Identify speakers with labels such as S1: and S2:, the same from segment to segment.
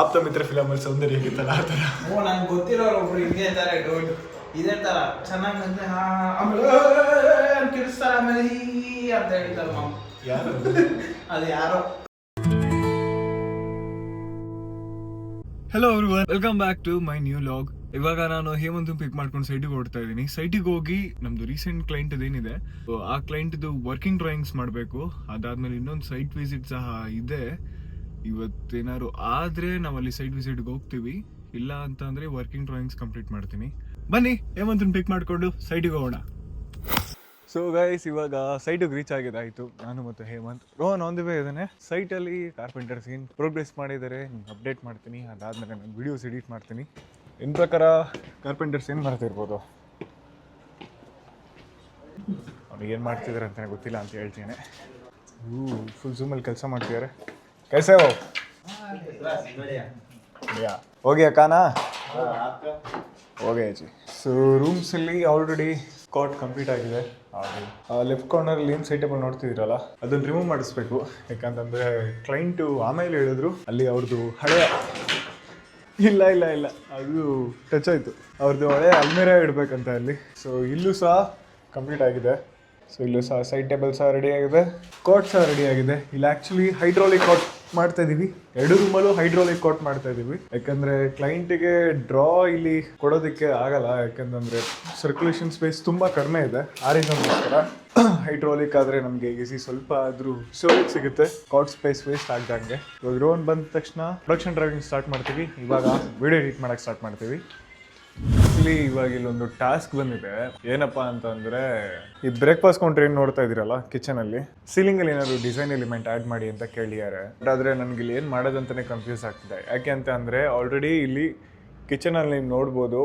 S1: ಆಪ್ತ ಮಿತ್ರ ಫಿಲಮ್ ಅಲ್ಲಿ ಸೌಂದರ್ಯ ಹೇಗಿತ್ತಲ್ಲ ಆ ಥರ.
S2: ನಂಗೆ ಗೊತ್ತಿರೋರು ಒಬ್ರು ಹಿಂಗೆ ಇದ್ದಾರೆ ಡೋಂಟ್ ಇದೇ ಥರ ಚೆನ್ನಾಗಿ ಅಂದ್ರೆ ಆಮೇಲೆ ಕಿರಿಸ್ತಾರೆ ಆಮೇಲೆ ಹೀ ಅಂತ ಹೇಳ್ತಾರೆ ಮಾಮ.
S1: ಯಾರು
S2: ಅದು ಯಾರೋ.
S1: Hello everyone, welcome back to my new vlog. ಇವಾಗ ನಾನು ಹೇಮಂತ್ ಪಿಕ್ ಮಾಡ್ಕೊಂಡು ಸೈಟಿಗೆ ಓಡ್ತಾ ಇದ್ದೀನಿ. ಸೈಟಿಗೆ ಹೋಗಿ ನಮ್ದು ರೀಸೆಂಟ್ ಕ್ಲೈಂಟ್ ಅದೇನಿದೆ ಆ ಕ್ಲೈಂಟ್ದು ವರ್ಕಿಂಗ್ ಡ್ರಾಯಿಂಗ್ಸ್ ಮಾಡಬೇಕು. ಅದಾದ್ಮೇಲೆ ಇನ್ನೊಂದು ಸೈಟ್ ವಿಸಿಟ್ ಸಹ ಇದೆ. ಇವತ್ತೇನಾದ್ರು ಆದರೆ ನಾವು ಅಲ್ಲಿ ಸೈಟ್ ವಿಸಿಟ್ಗೆ ಹೋಗ್ತೀವಿ, ಇಲ್ಲ ಅಂತ ಅಂದರೆ ವರ್ಕಿಂಗ್ ಡ್ರಾಯಿಂಗ್ಸ್ ಕಂಪ್ಲೀಟ್ ಮಾಡ್ತೀನಿ. ಬನ್ನಿ ಹೇಮಂತನ ಪಿಕ್ ಮಾಡಿಕೊಂಡು ಸೈಟಿಗೆ ಹೋಗೋಣ. ಸೊ ಗೈಸ್, ಇವಾಗ ಸೈಟಿಗೆ ರೀಚ್ ಆಗಿದ್ದಾಯಿತು. ನಾನು ಮತ್ತು Hemanth. Rohan on the way ಇದ್ದಾನೆ. ಸೈಟಲ್ಲಿ ಕಾರ್ಪೆಂಟರ್ಸ್ ಏನು ಪ್ರೋಗ್ರೆಸ್ ಮಾಡಿದ್ದಾರೆ ಅಪ್ಡೇಟ್ ಮಾಡ್ತೀನಿ. ಅದಾದಮೇಲೆ ನಾನು ವೀಡಿಯೋಸ್ ಎಡಿಟ್ ಮಾಡ್ತೀನಿ. ಇನ್ನ ಪ್ರಕಾರ ಕಾರ್ಪೆಂಟರ್ಸ್ ಏನು ಮಾಡ್ತಿರ್ಬೋದು, ಅವ್ನಿಗೆ ಏನು ಮಾಡ್ತಿದ್ದಾರೆ ಅಂತಲೇ ಗೊತ್ತಿಲ್ಲ ಅಂತ ಹೇಳ್ತೀನಿ. ಫುಲ್ ಝೂಮಲ್ಲಿ ಕೆಲಸ ಮಾಡ್ತಿದ್ದಾರೆ. कैसे हो? बढ़िया हो गया खाना? हो गया जी. ಸೊ ರೂಮ್ಸಲ್ಲಿ ಆಲ್ರೆಡಿ ಕಾಟ್ ಕಂಪ್ಲೀಟ್ ಆಗಿದೆ. ಲೆಫ್ಟ್ ಕಾರ್ನರಲ್ಲಿ ಏನು ಸೈಟೇಬಲ್ ನೋಡ್ತಿದ್ದೀರಲ್ಲ ಅದನ್ನು ರಿಮೂವ್ ಮಾಡಿಸ್ಬೇಕು. ಯಾಕಂತಂದರೆ ಕ್ಲೈಂಟು ಆಮೇಲೆ ಹೇಳಿದ್ರು ಅಲ್ಲಿ ಅವ್ರದ್ದು ಹಳೆಯ ಇಲ್ಲ ಅದು ಟಚ್ ಆಯಿತು. ಅವ್ರದ್ದು ಹಳೆಯ ಅಲ್ಮೇರಾ ಇಡಬೇಕಂತ ಅಲ್ಲಿ. ಸೊ ಇಲ್ಲೂ ಸಹ ಕಂಪ್ಲೀಟ್ ಆಗಿದೆ. ಸೊ ಇಲ್ಲೂ ಸಹ ಸೈಡ್ ಟೇಬಲ್ ಸಹ ರೆಡಿ ಆಗಿದೆ, ಕಾಟ್ ಸಹ ರೆಡಿ ಆಗಿದೆ. ಇಲ್ಲಿ ಆ್ಯಕ್ಚುಲಿ ಹೈಡ್ರಾಲಿಕ್ ಕಾಟ್ ಮಾಡ್ತಾ ಇದ್ದೀವಿ. ಎರಡು ರೂಮಲ್ಲೂ ಹೈಡ್ರಾಲಿಕ್ ಕಾಟ್ ಮಾಡ್ತಾ ಇದ್ದೀವಿ. ಯಾಕಂದರೆ ಕ್ಲೈಂಟಿಗೆ ಡ್ರಾ ಇಲ್ಲಿ ಕೊಡೋದಕ್ಕೆ ಆಗಲ್ಲ, ಯಾಕಂತಂದರೆ ಸರ್ಕ್ಯುಲೇಷನ್ ಸ್ಪೇಸ್ ತುಂಬ ಕಡಿಮೆ ಇದೆ. ಆ ರೀಸನ್ಗೋಸ್ಕರ ಹೈಡ್ರಾಲಿಕ್ ಆದರೆ ನಮಗೆ ಈಸಿ ಸ್ವಲ್ಪ ಆದರೂ ಸ್ಟೋರೇಜ್ ಸಿಗುತ್ತೆ, ಕಾಟ್ ಸ್ಪೇಸ್ ವೇಸ್ಟ್ ಆಗ್ದಂಗೆ. ಇವಾಗ ಡ್ರೋನ್ ಬಂದ ತಕ್ಷಣ ಪ್ರೊಡಕ್ಷನ್ ಡ್ರೈವಿಂಗ್ ಸ್ಟಾರ್ಟ್ ಮಾಡ್ತೀವಿ. ಇವಾಗ ವಿಡಿಯೋ ಎಡಿಟ್ ಮಾಡೋಕ್ಕೆ ಸ್ಟಾರ್ಟ್ ಮಾಡ್ತೀವಿ. ಆ್ಯಕ್ಚುಲಿ ಇವಾಗ ಇಲ್ಲೊಂದು ಟಾಸ್ಕ್ ಬಂದಿದೆ. ಏನಪ್ಪ ಅಂತಂದರೆ, ಈ ಬ್ರೇಕ್ಫಾಸ್ಟ್ ಕೌಂಟ್ರ್ ಏನು ನೋಡ್ತಾ ಇದ್ದೀರಲ್ಲ ಕಿಚನಲ್ಲಿ, ಸೀಲಿಂಗಲ್ಲಿ ಏನಾದರೂ ಡಿಸೈನ್ ಎಲಿಮೆಂಟ್ ಆ್ಯಡ್ ಮಾಡಿ ಅಂತ ಕೇಳಿದ್ದಾರೆ. ಆದರೆ ನನಗೆ ಇಲ್ಲಿ ಏನು ಮಾಡೋದಂತಲೇ ಕನ್ಫ್ಯೂಸ್ ಆಗ್ತಿದೆ. ಯಾಕೆ ಅಂತ ಅಂದರೆ ಆಲ್ರೆಡಿ ಇಲ್ಲಿ ಕಿಚನಲ್ಲಿ ನೀವು ನೋಡ್ಬೋದು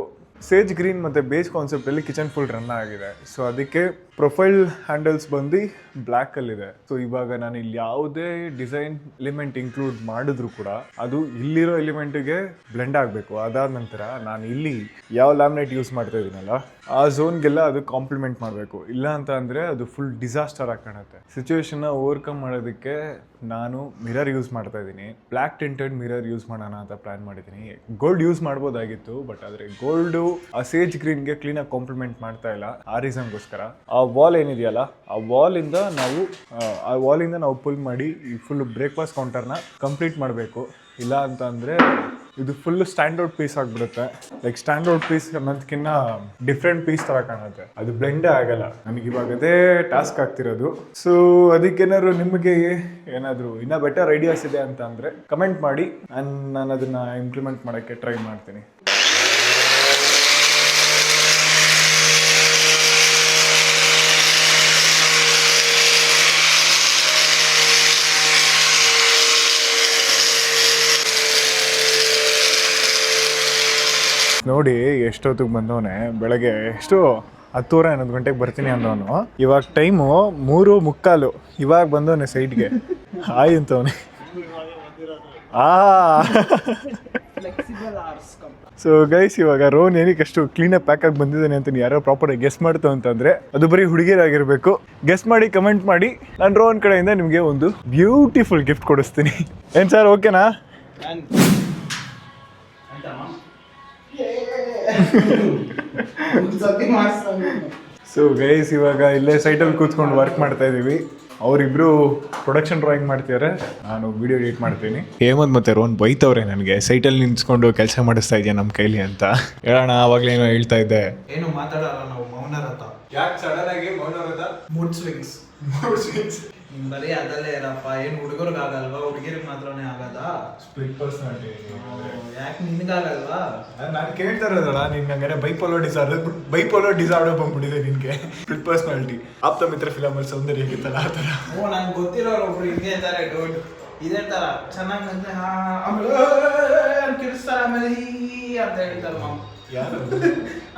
S1: ಸೇಜ್ ಗ್ರೀನ್ ಮತ್ತು ಬೇಸ್ ಕಾನ್ಸೆಪ್ಟಲ್ಲಿ ಕಿಚನ್ ಫುಲ್ ರನ್ ಆಗಿದೆ. ಸೊ ಅದಕ್ಕೆ ಪ್ರೊಫೈಲ್ ಹ್ಯಾಂಡಲ್ಸ್ ಬಂದು ಬ್ಲ್ಯಾಕಲ್ಲಿದೆ. ಸೊ ಇವಾಗ ನಾನು ಇಲ್ಲಿ ಯಾವುದೇ ಡಿಸೈನ್ ಎಲಿಮೆಂಟ್ ಇನ್ಕ್ಲೂಡ್ ಮಾಡಿದ್ರು ಕೂಡ ಅದು ಇಲ್ಲಿರೋ ಎಲಿಮೆಂಟಿಗೆ ಬ್ಲೆಂಡ್ ಆಗಬೇಕು. ಅದಾದ ನಂತರ ನಾನು ಇಲ್ಲಿ ಯಾವ ಲ್ಯಾಮಿನೇಟ್ ಯೂಸ್ ಮಾಡ್ತಾ ಇದ್ದೀನಲ್ಲ ಆ ಝೋನ್ಗೆಲ್ಲ ಅದು ಕಾಂಪ್ಲಿಮೆಂಟ್ ಮಾಡಬೇಕು. ಇಲ್ಲ ಅಂತ ಅಂದರೆ ಅದು ಫುಲ್ ಡಿಸಾಸ್ಟರ್ ಆಗಿ ಕಾಣುತ್ತೆ. ಸಿಚುವೇಶನ್ನ ಓವರ್ಕಮ್ ಮಾಡೋದಕ್ಕೆ ನಾನು ಮಿರರ್ ಯೂಸ್ ಮಾಡ್ತಾ ಇದ್ದೀನಿ. ಬ್ಲ್ಯಾಕ್ ಟಿಂಟೆಡ್ ಮಿರರ್ ಯೂಸ್ ಮಾಡೋಣ ಅಂತ ಪ್ಲ್ಯಾನ್ ಮಾಡಿದ್ದೀನಿ. ಗೋಲ್ಡ್ ಯೂಸ್ ಮಾಡ್ಬೋದಾಗಿತ್ತು, ಬಟ್ ಆದರೆ ಗೋಲ್ಡು ಆ ಸೇಜ್ ಗ್ರೀನ್ಗೆ ಕ್ಲೀನಾಗಿ ಕಾಂಪ್ಲಿಮೆಂಟ್ ಮಾಡ್ತಾ ಇಲ್ಲ. ಆ ರೀಸನ್ಗೋಸ್ಕರ ಆ ವಾಲ್ ಏನಿದೆಯಲ್ಲ ಆ ವಾಲಿಂದ ನಾವು ಪುಲ್ ಮಾಡಿ ಈ ಫುಲ್ ಬ್ರೇಕ್ಫಾಸ್ಟ್ ಕೌಂಟರ್ನ ಕಂಪ್ಲೀಟ್ ಮಾಡಬೇಕು. ಇಲ್ಲ ಅಂತ ಅಂದರೆ ಇದು ಫುಲ್ ಸ್ಟ್ಯಾಂಡರ್ಡ್ ಪೀಸ್ ಆಗಿಬಿಡುತ್ತೆ. ಲೈಕ್ ಸ್ಟ್ಯಾಂಡರ್ಡ್ ಪೀಸ್ ಅನ್ನೋದಕ್ಕಿಂತ ಡಿಫ್ರೆಂಟ್ ಪೀಸ್ ಥರ ಕಾಣುತ್ತೆ, ಅದು ಬ್ಲೆಂಡೇ ಆಗಲ್ಲ. ನನಗೆ ಇವಾಗ ಅದೇ ಟಾಸ್ಕ್ ಆಗ್ತಿರೋದು. ಸೊ ಅದಕ್ಕೇನಾದ್ರು ನಿಮಗೆ ಏನಾದರೂ ಇನ್ನೂ ಬೆಟರ್ ಐಡಿಯಾಸ್ ಇದೆ ಅಂತ ಅಂದರೆ ಕಮೆಂಟ್ ಮಾಡಿ, ನಾನು ಅದನ್ನು ಇಂಪ್ಲಿಮೆಂಟ್ ಮಾಡೋಕ್ಕೆ ಟ್ರೈ ಮಾಡ್ತೀನಿ. ನೋಡಿ ಎಷ್ಟೊತ್ತಿಗೆ ಬಂದವನೆ. ಬೆಳಗ್ಗೆ ಎಷ್ಟು 10:30-11 ಗಂಟೆಗೆ ಬರ್ತೀನಿ ಅಂದವನು. ಇವಾಗ ಟೈಮು 3:45. ಇವಾಗ ಬಂದವನೆ ಸೈಟ್ಗೆ. ಹಾಯ್ ಅಂತವನೆ. ಸೊ ಗೈಸ್, ಇವಾಗ ರೋನ್ ಏನಕ್ಕೆ ಅಷ್ಟು ಕ್ಲೀನಾಗಿ ಪ್ಯಾಕಾಗಿ ಬಂದಿದ್ದಾನೆ ಅಂತ ಯಾರೋ ಪ್ರಾಪರಾಗಿ ಗೆಸ್ ಮಾಡ್ತು ಅಂತಂದರೆ ಅದು ಬರೀ ಹುಡುಗಿರಾಗಿರಬೇಕು. ಗೆಸ್ ಮಾಡಿ ಕಮೆಂಟ್ ಮಾಡಿ. ನಾನು ರೋನ್ ಕಡೆಯಿಂದ ನಿಮಗೆ ಒಂದು ಬ್ಯೂಟಿಫುಲ್ ಗಿಫ್ಟ್ ಕೊಡಿಸ್ತೀನಿ. ಏನು ಸರ್, ಓಕೆನಾ? ಸೊ ಗೈಸ್, ಇವಾಗ ಇಲ್ಲೇ ಸೈಟಲ್ಲಿ ಕೂತ್ಕೊಂಡು ವರ್ಕ್ ಮಾಡ್ತಾ ಇದ್ದೀವಿ. ಅವರಿಬ್ರು ಪ್ರೊಡಕ್ಷನ್ ಡ್ರಾಯಿಂಗ್ ಮಾಡ್ತಿದ್ದಾರೆ, ನಾನು ವಿಡಿಯೋ ಎಡಿಟ್ ಮಾಡ್ತೀನಿ. ಹೇಮಂತ್ ಮತ್ತೆ ರೋನ್ ಬೈತವ್ರೆ ನನಗೆ, ಸೈಟಲ್ಲಿ ನಿಂತ್ಕೊಂಡು ಕೆಲಸ ಮಾಡಿಸ್ತಾ ಇದೆಯಾ ನಮ್ಮ ಕೈಲಿ ಅಂತ. ಹೇಳೋಣ, ಆವಾಗಲೇನೋ ಹೇಳ್ತಾ ಇದ್ದೆ.
S2: ಏನು ಮಾತಾಡಲ್ಲ ನಾವು, ಮೌನರಥ.
S1: ಯಾಕೆ ಸಡನ್ ಆಗಿ ಮೌನರಥ?
S2: Mood swings. ಬರೀ ಅದಲ್ಲೇ ಇರಪ್ಪ. ಏನು ಹುಡುಗರಿಗಾಗಲ್ವಾ? ಹುಡುಗಿರಿಗೆ ಮಾತ್ರನೇ ಆಗದ?
S1: Split personality.
S2: ಯಾಕೆ ನಿನ್ಗಾಗಲ್ವಾ?
S1: ನಾನು ಕೇಳ್ತಾ ಇರೋದಲ್ಲ, ನಿನ್ಗೆ ಹಂಗಾರೆ ಬೈಪೋಲರ್ ಡಿಸಾರ್ಡರ್ ಬಂದ್ಬಿಟ್ಟಿದೆ ನಿನ್ಗೆ. Split personality. ಆಪ್ತ ಮಿತ್ರ ಫಿಲಮ್ ಅಲ್ಲಿ ಸೌಂದರ್ಯ ಹೇಗಿತ್ತಲ್ಲ ಆ ಥರ.
S2: ನಂಗೆ ಗೊತ್ತಿರೋರು ಒಬ್ರು ಹಿಂಗೆ ಇದ್ದಾರೆ ಡೋಂಟ್ ಇದೇ ಥರ ಚೆನ್ನಾಗಿ ಅಂದ್ರೆ ಆಮೇಲೆ ಕಿರಿಸ್ತಾರೆ ಆಮೇಲೆ ಹೀ ಅಂತ ಹೇಳ್ತಾರೆ ಮಾಮ.
S1: ಯಾರು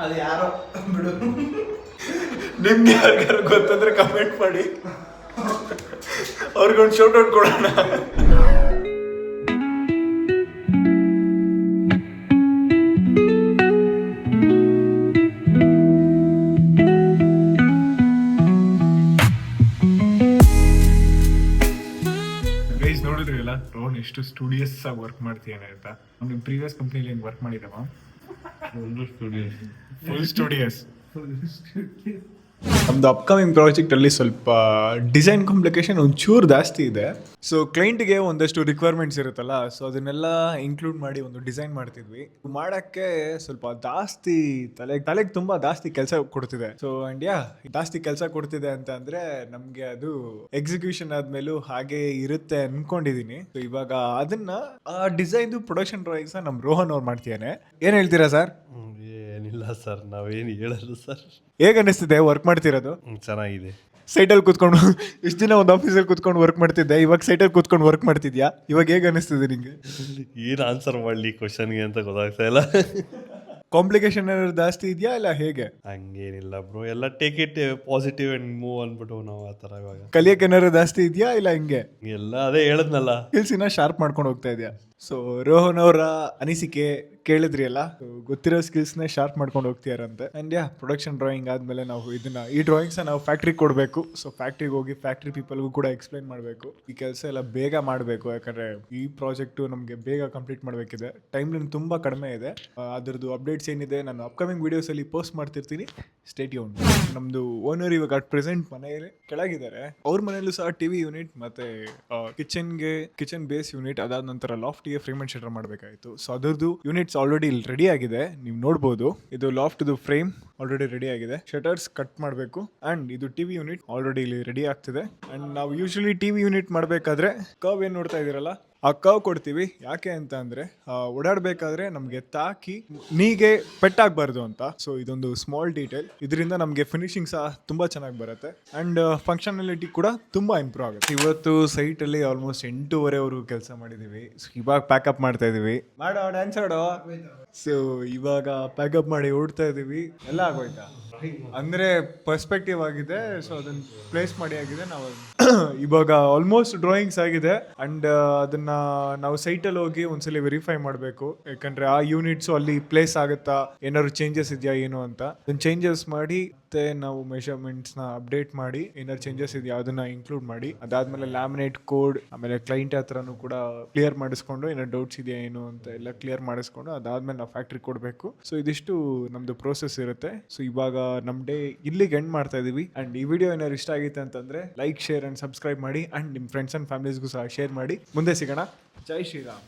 S2: ಅದು ಯಾರೋ ಬಿಡು.
S1: ನಿಮ್ಗೆ ಯಾರಿಗಾರು ಗೊತ್ತಂದ್ರೆ ಕಮೆಂಟ್ ಮಾಡಿ, ಅವ್ರಿಗೊಂದು ಶೌಟ್ ಔಟ್ ಕೊಡೋಣ. ನೋಡಿದ್ರಲ್ಲ ರೋನ್ ಎಷ್ಟು ಸ್ಟುಡಿಯಸ್ ಆಗಿ ವರ್ಕ್ ಮಾಡ್ತೀಯಾನೆ ಅಂತ. ನಿಮ್ಮ ಪ್ರೀವಿಯಸ್ ಕಂಪ್ನಿಲಿ ಹೆಂಗೆ ವರ್ಕ್ ಮಾಡಿದವ? Full studious. ನಮ್ದು ಅಪ್ಕಮಿಂಗ್ ಪ್ರಾಜೆಕ್ಟ್ ಅಲ್ಲಿ ಸ್ವಲ್ಪ ಡಿಸೈನ್ ಕಾಂಪ್ಲಿಕೇಶನ್ ಒಂಚೂರು ಜಾಸ್ತಿ ಇದೆ. ಸೊ ಕ್ಲೈಂಟ್ಗೆ ಒಂದಷ್ಟು ರಿಕ್ವೈರ್ಮೆಂಟ್ಸ್ ಇರುತ್ತಲ್ಲ, ಸೊ ಅದನ್ನೆಲ್ಲ ಇನ್ಕ್ಲೂಡ್ ಮಾಡಿ ಒಂದು ಡಿಸೈನ್ ಮಾಡ್ತಿದ್ವಿ. ಮಾಡೋಕ್ಕೆ ಸ್ವಲ್ಪ ಜಾಸ್ತಿ ತಲೆಗೆ ತುಂಬ ಜಾಸ್ತಿ ಕೆಲಸ ಕೊಡ್ತಿದೆ. ಸೊ ಅಂಡ್ ಜಾಸ್ತಿ ಕೆಲಸ ಕೊಡ್ತಿದೆ ಅಂತ ಅಂದ್ರೆ ನಮಗೆ ಅದು ಎಕ್ಸಿಕ್ಯೂಷನ್ ಆದ್ಮೇಲೂ ಹಾಗೆ ಇರುತ್ತೆ ಅನ್ಕೊಂಡಿದೀನಿ. ಸೊ ಇವಾಗ ಅದನ್ನ ಆ ಡಿಸೈನ್ ಪ್ರೊಡಕ್ಷನ್ ಡ್ರಾಯಿಂಗ್ಸ್ ನಮ್ ರೋಹನ್ ಅವ್ರು ಮಾಡ್ತಿದ್ದಾನೆ. ಏನ್ ಹೇಳ್ತೀರಾ ಸರ್?
S3: ಏನಿಲ್ಲ ಸರ್, ನಾವೇನು ಹೇಳೋದು ಸರ್.
S1: ಹೇಗೆ ಅನಿಸ್ತಿದೆ ವರ್ಕ್ ಮಾಡ್ತಿರೋದು?
S3: ಚೆನ್ನಾಗಿದೆ.
S1: ಸೈಟಲ್ಲಿ ಕೂತ್ಕೊಂಡು ಇಷ್ಟು ದಿನ ಒಂದು ಆಫೀಸಲ್ಲಿ ಕೂತ್ಕೊಂಡು ವರ್ಕ್ ಮಾಡ್ತಿದ್ದೆ, ಇವಾಗ ಸೈಟಲ್ಲಿ ಕೂತ್ಕೊಂಡು ವರ್ಕ್ ಮಾಡ್ತಿದ್ಯಾ? ಇವಾಗ ಹೇಗೆ ಅನಿಸ್ತಿದೆ ನಿಂಗೆ?
S3: ಏನು ಆನ್ಸರ್ ಮಾಡಲಿ ಕ್ವಶನ್ಗೆ ಅಂತ ಗೊತ್ತಾಗ್ತಾ ಇಲ್ಲ.
S1: ಕಾಂಪ್ಲಿಕೇಶನ್ ಏನಾದ್ರು ಜಾಸ್ತಿ ಇದೆಯಾ ಇಲ್ಲ ಹೇಗೆ?
S3: ಹಂಗೇನಿಲ್ಲ ಬ್ರೋ, ಎಲ್ಲ take it positive and move ಅಂದ್ಬಿಟ್ಟು ನಾವು ಆ ಥರ ಇವಾಗ.
S1: ಕಲಿಯಕ್ಕೆ ಏನಾದ್ರು ಜಾಸ್ತಿ ಇದೆಯಾ ಇಲ್ಲ ಹಿಂಗೆ?
S3: ಎಲ್ಲ ಅದೇ ಹೇಳದ್ನಲ್ಲ,
S1: ಸ್ಕಿಲ್ಸಿನ ಶಾರ್ಪ್ ಮಾಡ್ಕೊಂಡು ಹೋಗ್ತಾ ಇದೆಯಾ? ಸೊ ರೋಹನ್ ಅವರ ಅನಿಸಿಕೆ ಕೇಳಿದ್ರಿ ಅಲ್ಲ, ಗೊತ್ತಿರೋ ಸ್ಕಿಲ್ಸ್ನ ಶಾರ್ಪ್ ಮಾಡ್ಕೊಂಡು ಹೋಗ್ತೀಯಾರಂತೆ. ಅಂಡ್ ಪ್ರೊಡಕ್ಷನ್ ಡ್ರಾಯಿಂಗ್ ಆದಮೇಲೆ ನಾವು ಈ ಡ್ರಾಯಿಂಗ್ಸ್ನ ನಾವು ಫ್ಯಾಕ್ಟ್ರಿಗೆ ಕೊಡಬೇಕು. ಸೊ ಫ್ಯಾಕ್ಟ್ರಿಗೆ ಹೋಗಿ ಫ್ಯಾಕ್ಟ್ರಿ ಪೀಪಲ್ಗೂ ಕೂಡ ಎಕ್ಸ್ಪ್ಲೈನ್ ಮಾಡಬೇಕು. ಈ ಕೆಲಸ ಎಲ್ಲ ಬೇಗ ಮಾಡಬೇಕು, ಯಾಕಂದರೆ ಈ ಪ್ರಾಜೆಕ್ಟು ನಮಗೆ ಬೇಗ ಕಂಪ್ಲೀಟ್ ಮಾಡಬೇಕಿದೆ. ಟೈಮ್ ಲೈನ್ ತುಂಬ ಕಡಿಮೆ ಇದೆ. ಅದರದ್ದು ಅಪ್ಡೇಟ್ಸ್ ಏನಿದೆ ನಾನು ಅಪ್ಕಮಿಂಗ್ ವೀಡಿಯೋಸಲ್ಲಿ ಪೋಸ್ಟ್ ಮಾಡ್ತಿರ್ತೀನಿ. Stay tuned. ನಮ್ಮದು ಓನರ್ ಇವಾಗ ಅಟ್ ಪ್ರೆಸೆಂಟ್ ಮನೆಯಲ್ಲಿ ಕೆಳಗಿದ್ದಾರೆ. ಅವ್ರ ಮನೆಯಲ್ಲೂ ಸಹ ಟಿವಿ ಯೂನಿಟ್ ಮತ್ತು ಕಿಚನ್ ಬೇಸ್ ಯೂನಿಟ್, ಅದಾದ ನಂತರ ಲಾಫ್ಟಿಗೆ ಫ್ರೇಮ್ ಅಂಡ್ ಶಟರ್ ಮಾಡಬೇಕಾಯಿತು. ಸೊ ಅದರದ್ದು ಯೂನಿಟ್ಸ್ ಆಲ್ರೆಡಿ ಇಲ್ಲಿ ರೆಡಿ ಆಗಿದೆ, ನೀವು ನೋಡ್ಬೋದು. ಇದು ಲಾಫ್ಟ್ದು ಫ್ರೇಮ್ ಆಲ್ರೆಡಿ ರೆಡಿ ಆಗಿದೆ. ಶಟರ್ಸ್ ಕಟ್ ಮಾಡಬೇಕು. ಅಂಡ್ ಇದು ಟಿವಿ ಯೂನಿಟ್ ಆಲ್ರೆಡಿ ಇಲ್ಲಿ ರೆಡಿ ಆಗ್ತಿದೆ. ಅಂಡ್ ನಾವು ಯೂಶಲಿ ಟಿವಿ ಯೂನಿಟ್ ಮಾಡಬೇಕಾದ್ರೆ ಕರ್ವ್ ಏನು ನೋಡ್ತಾ ಇದ್ದೀರಲ್ಲ, ಆ ಕರ್ವ್ ಕೊಡ್ತೀವಿ. ಯಾಕೆ ಅಂತ ಅಂದ್ರೆ ಓಡಾಡಬೇಕಾದ್ರೆ ನಮಗೆ ತಾಕಿ ನೀಗೆ ಪೆಟ್ಟಾಗಬಾರ್ದು ಅಂತ. ಸೊ ಇದೊಂದು ಸ್ಮಾಲ್ ಡೀಟೇಲ್, ಇದರಿಂದ ನಮಗೆ ಫಿನಿಶಿಂಗ್ ಸಹ ತುಂಬಾ ಚೆನ್ನಾಗಿ ಬರುತ್ತೆ. ಅಂಡ್ ಫಂಕ್ಷನಾಲಿಟಿ ಕೂಡ ತುಂಬಾ ಇಂಪ್ರೂವ್ ಆಗುತ್ತೆ. ಇವತ್ತು ಸೈಟ್ ಅಲ್ಲಿ ಆಲ್ಮೋಸ್ಟ್ 8:30ವರೆಗೂ ಕೆಲಸ ಮಾಡಿದೀವಿ. ಇವಾಗ ಪ್ಯಾಕಪ್ ಮಾಡ್ತಾ ಇದೀವಿ. ಮಾಡೋ ಡ್ಯಾನ್ಸ್ ಆಡೋ. ಸೊ ಇವಾಗ ಪ್ಯಾಕಪ್ ಮಾಡಿ ಓಡ್ತಾ ಇದೀವಿ. ಎಲ್ಲ ಆಗೋಯ್ತಾ ಅಂದ್ರೆ ಪರ್ಸ್ಪೆಕ್ಟಿವ್ ಆಗಿದೆ. ಸೊ ಅದನ್ನ ಪ್ಲೇಸ್ ಮಾಡಿ ಆಗಿದೆ. ನಾವು ಇವಾಗ ಆಲ್ಮೋಸ್ಟ್ ಡ್ರಾಯಿಂಗ್ಸ್ ಆಗಿದೆ. ಅಂಡ್ ಅದನ್ನ ನಾವು ಸೈಟಲ್ಲಿ ಹೋಗಿ ಒಂದ್ಸಲಿ ವೆರಿಫೈ ಮಾಡಬೇಕು. ಯಾಕಂದ್ರೆ ಆ ಯೂನಿಟ್ಸು ಅಲ್ಲಿ ಪ್ಲೇಸ್ ಆಗುತ್ತಾ, ಏನಾದ್ರು ಚೇಂಜಸ್ ಇದೆಯಾ ಏನು ಅಂತ ಅದನ್ನ ಚೇಂಜಸ್ ಮಾಡಿ ಮತ್ತೆ ನಾವು ಮೆಷರ್ಮೆಂಟ್ಸ್ನ ಅಪ್ಡೇಟ್ ಮಾಡಿ ಏನಾದ್ರು ಚೇಂಜಸ್ ಇದೆಯಾ ಅದನ್ನ ಇನ್ಕ್ಲೂಡ್ ಮಾಡಿ, ಅದಾದ್ಮೇಲೆ ಲ್ಯಾಮಿನೇಟ್ ಕೋಡ್, ಆಮೇಲೆ ಕ್ಲೈಂಟ್ ಹತ್ರನೂ ಕೂಡ ಕ್ಲಿಯರ್ ಮಾಡಿಸ್ಕೊಂಡು ಏನಾದ್ರು ಡೌಟ್ಸ್ ಇದೆಯಾ ಏನು ಅಂತ ಎಲ್ಲ ಕ್ಲಿಯರ್ ಮಾಡಿಸ್ಕೊಂಡು ಅದಾದ್ಮೇಲೆ ನಾವು ಫ್ಯಾಕ್ಟ್ರಿ ಕೊಡಬೇಕು. ಸೊ ಇದಿಷ್ಟು ನಮ್ದು ಪ್ರೋಸೆಸ್ ಇರುತ್ತೆ. ಸೊ ಇವಾಗ ನಮ್ ಡೇ ಇಲ್ಲಿಗೆ ಎಂಡ್ ಮಾಡ್ತಾ ಇದೀವಿ. ಅಂಡ್ ಈ ವಿಡಿಯೋ ಏನಾದ್ರು ಇಷ್ಟ ಆಗಿತ್ತು ಅಂತಂದ್ರೆ ಲೈಕ್, ಶೇರ್ ಅಂಡ್ ಸಬ್ಸ್ಕ್ರೈಬ್ ಮಾಡಿ. ಅಂಡ್ ನಿಮ್ಮ ಫ್ರೆಂಡ್ಸ್ ಅಂಡ್ ಫ್ಯಾಮಿಲೀಸ್ಗೂ ಸಹ ಶೇರ್ ಮಾಡಿ. ಮುಂದೆ ಸಿಗೋಣ. ಜೈ ಶ್ರೀರಾಮ್.